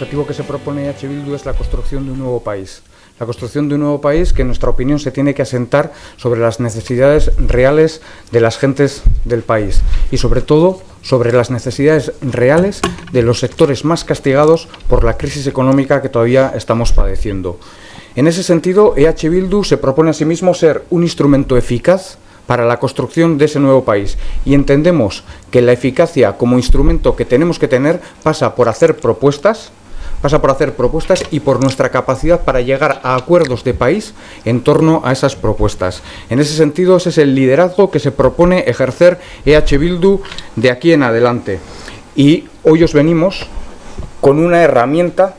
objetivo que se propone EH Bildu es la construcción de un nuevo país. La construcción de un nuevo país que, en nuestra opinión, se tiene que asentar sobre las necesidades reales de las gentes del país y, sobre todo, sobre las necesidades reales de los sectores más castigados por la crisis económica que todavía estamos padeciendo. En ese sentido, EH Bildu se propone a sí mismo ser un instrumento eficaz para la construcción de ese nuevo país, y entendemos que la eficacia como instrumento que tenemos que tener pasa por hacer propuestas y por nuestra capacidad para llegar a acuerdos de país en torno a esas propuestas. En ese sentido, ese es el liderazgo que se propone ejercer EH Bildu de aquí en adelante. Y hoy os venimos con una herramienta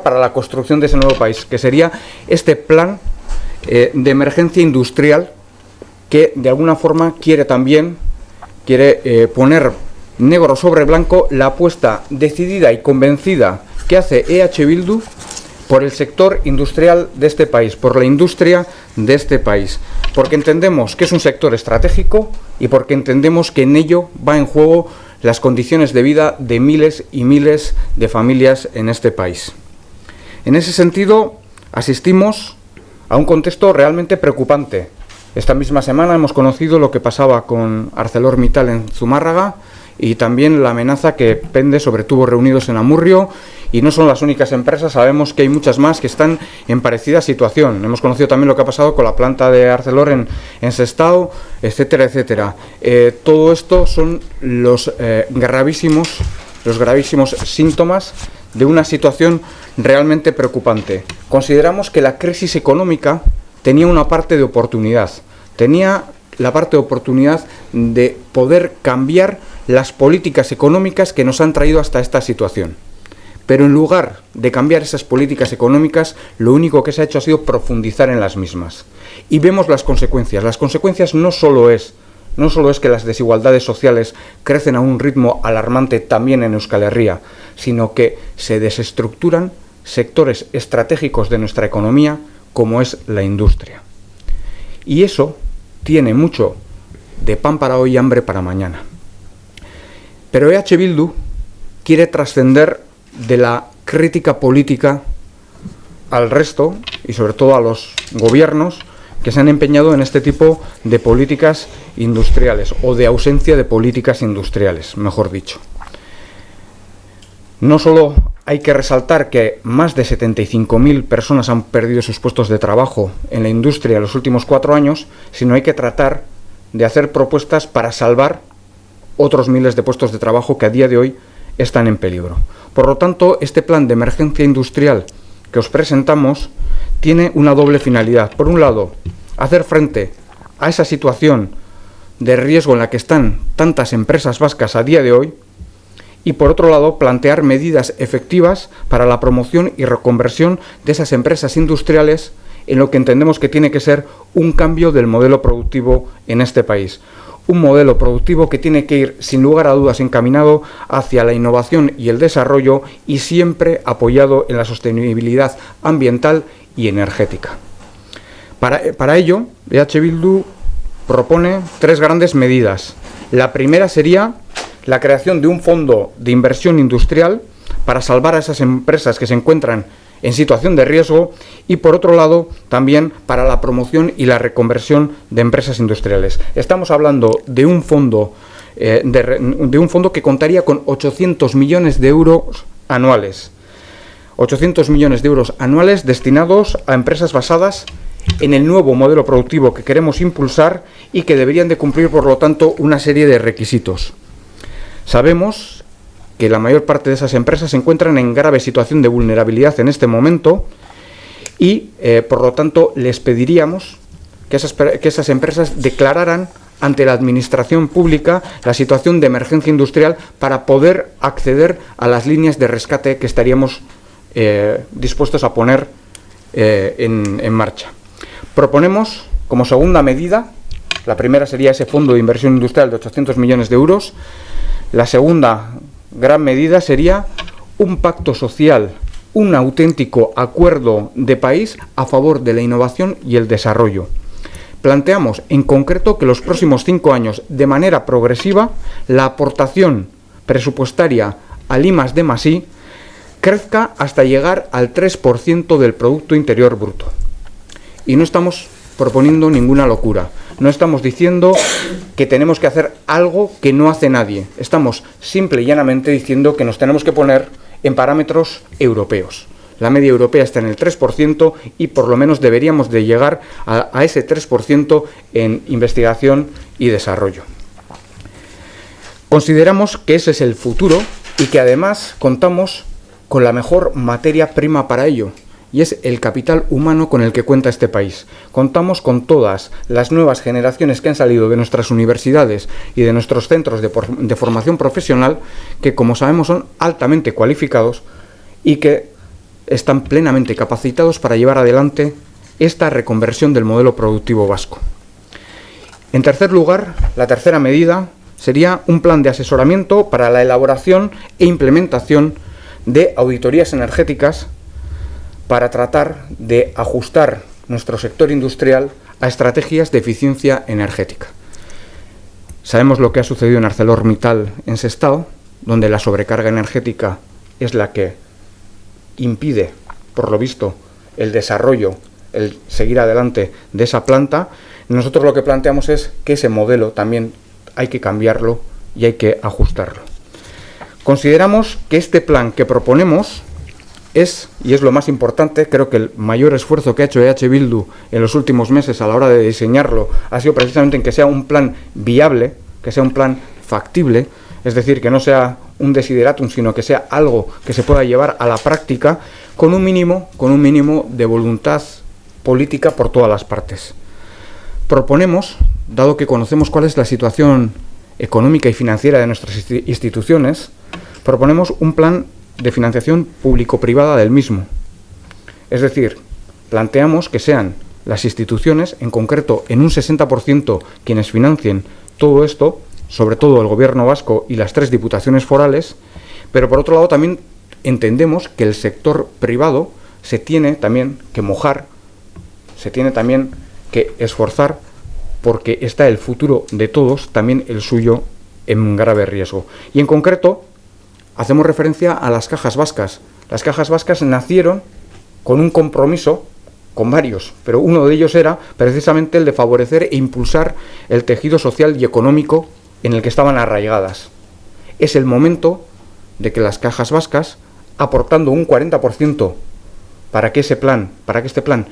para la construcción de ese nuevo país, que sería este plan de emergencia industrial, que de alguna forma quiere poner negro sobre blanco la apuesta decidida y convencida que hace EH Bildu por el sector industrial de este país, por la industria de este país, porque entendemos que es un sector estratégico y porque entendemos que en ello va en juego las condiciones de vida de miles y miles de familias en este país. En ese sentido, asistimos a un contexto realmente preocupante. Esta misma semana hemos conocido lo que pasaba con ArcelorMittal en Zumárraga y también la amenaza que pende sobre tubos reunidos en Amurrio, y no son las únicas empresas, sabemos que hay muchas más que están en parecida situación. Hemos conocido también lo que ha pasado con la planta de Arcelor en Sestao, etcétera, etcétera. Todo esto son los gravísimos síntomas de una situación realmente preocupante. Consideramos que la crisis económica tenía una parte de oportunidad. Tenía la parte de oportunidad de poder cambiar las políticas económicas que nos han traído hasta esta situación. Pero en lugar de cambiar esas políticas económicas, lo único que se ha hecho ha sido profundizar en las mismas. Y vemos las consecuencias. Las consecuencias no solo es que las desigualdades sociales crecen a un ritmo alarmante también en Euskal Herria, sino que se desestructuran sectores estratégicos de nuestra economía, como es la industria. Y eso tiene mucho de pan para hoy y hambre para mañana. Pero EH Bildu quiere trascender de la crítica política al resto y sobre todo a los gobiernos que se han empeñado en este tipo de políticas industriales, o de ausencia de políticas industriales, mejor dicho. No solo hay que resaltar que más de 75.000 personas han perdido sus puestos de trabajo en la industria en los últimos 4 años, sino hay que tratar de hacer propuestas para salvar otros miles de puestos de trabajo que a día de hoy están en peligro. Por lo tanto, este plan de emergencia industrial que os presentamos tiene una doble finalidad. Por un lado, hacer frente a esa situación de riesgo en la que están tantas empresas vascas a día de hoy, y por otro lado, plantear medidas efectivas para la promoción y reconversión de esas empresas industriales en lo que entendemos que tiene que ser un cambio del modelo productivo en este país. Un modelo productivo que tiene que ir, sin lugar a dudas, encaminado hacia la innovación y el desarrollo, y siempre apoyado en la sostenibilidad ambiental y energética. Para ello, EH Bildu propone 3 grandes medidas. La primera sería la creación de un fondo de inversión industrial para salvar a esas empresas que se encuentran en situación de riesgo, y por otro lado también para la promoción y la reconversión de empresas industriales. Estamos hablando de un fondo que contaría con 800 millones de euros anuales. 800 millones de euros anuales destinados a empresas basadas en el nuevo modelo productivo que queremos impulsar y que deberían de cumplir, por lo tanto, una serie de requisitos. Sabemos que la mayor parte de esas empresas se encuentran en grave situación de vulnerabilidad en este momento y, por lo tanto, les pediríamos que esas empresas declararan ante la administración pública la situación de emergencia industrial para poder acceder a las líneas de rescate que estaríamos dispuestos a poner en marcha. Proponemos, como segunda medida, la primera sería ese fondo de inversión industrial de 800 millones de euros. La segunda gran medida sería un pacto social, un auténtico acuerdo de país a favor de la innovación y el desarrollo. Planteamos en concreto que los próximos 5 años, de manera progresiva, la aportación presupuestaria al I+D+I crezca hasta llegar al 3% del Producto Interior Bruto. Y no estamos proponiendo ninguna locura. No estamos diciendo que tenemos que hacer algo que no hace nadie. Estamos simple y llanamente diciendo que nos tenemos que poner en parámetros europeos. La media europea está en el 3% y por lo menos deberíamos de llegar a ese 3% en investigación y desarrollo. Consideramos que ese es el futuro y que además contamos con la mejor materia prima para ello, y es el capital humano con el que cuenta este país. Contamos con todas las nuevas generaciones que han salido de nuestras universidades y de nuestros centros de formación profesional, que como sabemos son altamente cualificados y que están plenamente capacitados para llevar adelante esta reconversión del modelo productivo vasco. En tercer lugar, la tercera medida sería un plan de asesoramiento para la elaboración e implementación de auditorías energéticas para tratar de ajustar nuestro sector industrial a estrategias de eficiencia energética. Sabemos lo que ha sucedido en ArcelorMittal en Sestao, donde la sobrecarga energética es la que impide, por lo visto, el desarrollo, el seguir adelante de esa planta. Nosotros lo que planteamos es que ese modelo también hay que cambiarlo y hay que ajustarlo. Consideramos que este plan que proponemos es, y es lo más importante, creo que el mayor esfuerzo que ha hecho EH Bildu en los últimos meses a la hora de diseñarlo ha sido precisamente en que sea un plan viable, que sea un plan factible, es decir, que no sea un desideratum, sino que sea algo que se pueda llevar a la práctica con un mínimo de voluntad política por todas las partes. Proponemos, dado que conocemos cuál es la situación económica y financiera de nuestras instituciones, proponemos un plan de financiación público-privada del mismo. Es decir, planteamos que sean las instituciones, en concreto en un 60%, quienes financien todo esto, sobre todo el Gobierno vasco y las 3 diputaciones forales, pero por otro lado también entendemos que el sector privado se tiene también que mojar, se tiene también que esforzar, porque está el futuro de todos, también el suyo, en grave riesgo. Y en concreto, hacemos referencia a las cajas vascas. Las cajas vascas nacieron con un compromiso, con varios, pero uno de ellos era precisamente el de favorecer e impulsar el tejido social y económico en el que estaban arraigadas. Es el momento de que las cajas vascas, aportando un 40% para que este plan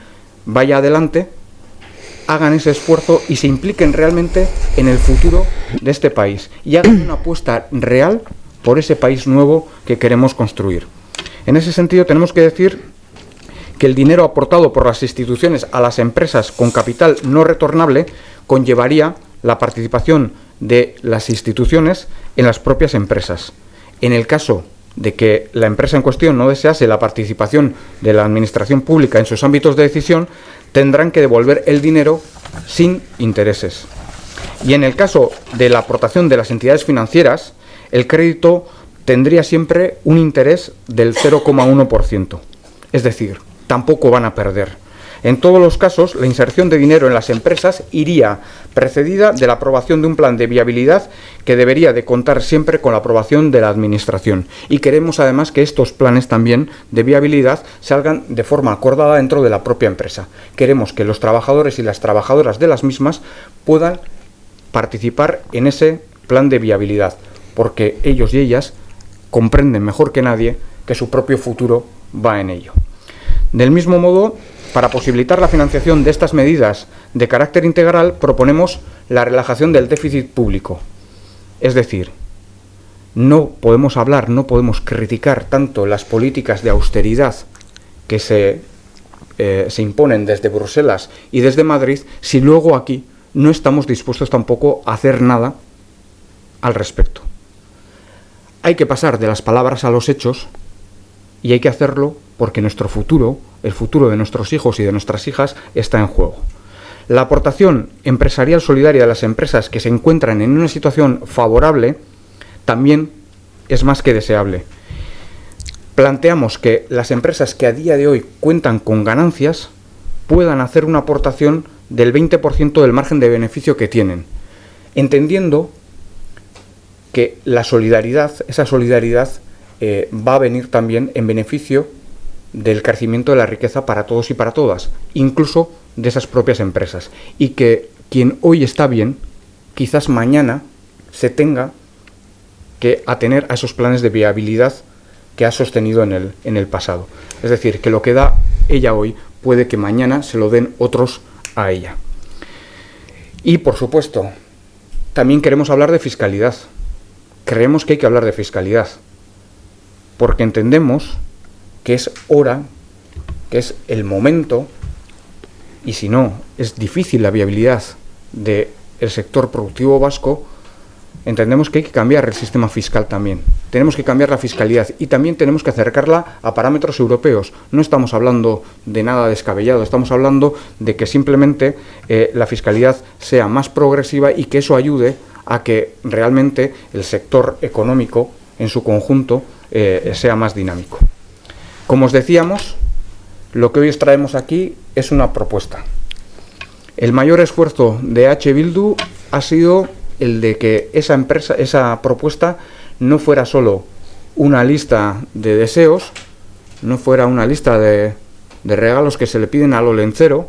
vaya adelante, hagan ese esfuerzo y se impliquen realmente en el futuro de este país y hagan una apuesta real por ese país nuevo que queremos construir. En ese sentido, tenemos que decir que el dinero aportado por las instituciones a las empresas con capital no retornable conllevaría la participación de las instituciones en las propias empresas. En el caso de que la empresa en cuestión no desease la participación de la administración pública en sus ámbitos de decisión, tendrán que devolver el dinero sin intereses. Y en el caso de la aportación de las entidades financieras, el crédito tendría siempre un interés del 0,1%. Es decir, tampoco van a perder. En todos los casos, la inserción de dinero en las empresas iría precedida de la aprobación de un plan de viabilidad que debería de contar siempre con la aprobación de la Administración. Y queremos además que estos planes también de viabilidad salgan de forma acordada dentro de la propia empresa. Queremos que los trabajadores y las trabajadoras de las mismas puedan participar en ese plan de viabilidad, porque ellos y ellas comprenden mejor que nadie que su propio futuro va en ello. Del mismo modo, para posibilitar la financiación de estas medidas de carácter integral, proponemos la relajación del déficit público. Es decir, no podemos hablar, no podemos criticar tanto las políticas de austeridad que se imponen desde Bruselas y desde Madrid, si luego aquí no estamos dispuestos tampoco a hacer nada al respecto. Hay que pasar de las palabras a los hechos y hay que hacerlo porque nuestro futuro, el futuro de nuestros hijos y de nuestras hijas, está en juego. La aportación empresarial solidaria de las empresas que se encuentran en una situación favorable también es más que deseable. Planteamos que las empresas que a día de hoy cuentan con ganancias puedan hacer una aportación del 20% del margen de beneficio que tienen, entendiendo que la solidaridad, esa solidaridad va a venir también en beneficio del crecimiento de la riqueza para todos y para todas, incluso de esas propias empresas. Y que quien hoy está bien, quizás mañana se tenga que atener a esos planes de viabilidad que ha sostenido en el pasado. Es decir, que lo que da ella hoy puede que mañana se lo den otros a ella. Y, por supuesto, también queremos hablar de fiscalidad. Creemos que hay que hablar de fiscalidad, porque entendemos que es hora, que es el momento, y si no, es difícil la viabilidad del sector productivo vasco. Entendemos que hay que cambiar el sistema fiscal también. Tenemos que cambiar la fiscalidad y también tenemos que acercarla a parámetros europeos. No estamos hablando de nada descabellado, estamos hablando de que simplemente la fiscalidad sea más progresiva y que eso ayude a que realmente el sector económico en su conjunto sea más dinámico. Como os decíamos, lo que hoy os traemos aquí es una propuesta. El mayor esfuerzo de H. Bildu ha sido el de que esa propuesta no fuera solo una lista de deseos, no fuera una lista de regalos que se le piden al olencero,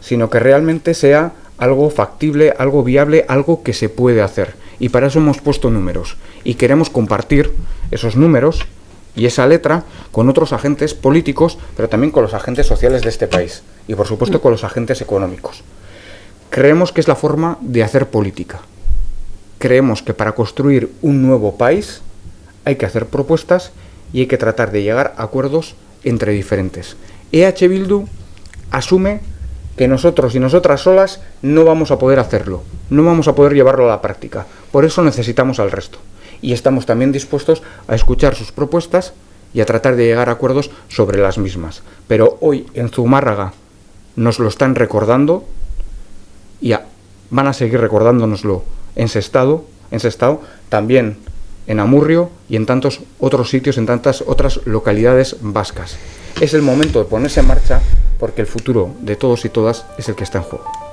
sino que realmente sea algo factible, algo viable, algo que se puede hacer. Y para eso hemos puesto números. Y queremos compartir esos números y esa letra con otros agentes políticos, pero también con los agentes sociales de este país. Y por supuesto con los agentes económicos. Creemos que es la forma de hacer política. Creemos que para construir un nuevo país hay que hacer propuestas y hay que tratar de llegar a acuerdos entre diferentes. EH Bildu asume que nosotros y nosotras solas no vamos a poder hacerlo, no vamos a poder llevarlo a la práctica. Por eso necesitamos al resto. Y estamos también dispuestos a escuchar sus propuestas y a tratar de llegar a acuerdos sobre las mismas. Pero hoy en Zumárraga nos lo están recordando y van a seguir recordándonoslo en Sestao, también en Amurrio y en tantos otros sitios, en tantas otras localidades vascas. Es el momento de ponerse en marcha porque el futuro de todos y todas es el que está en juego.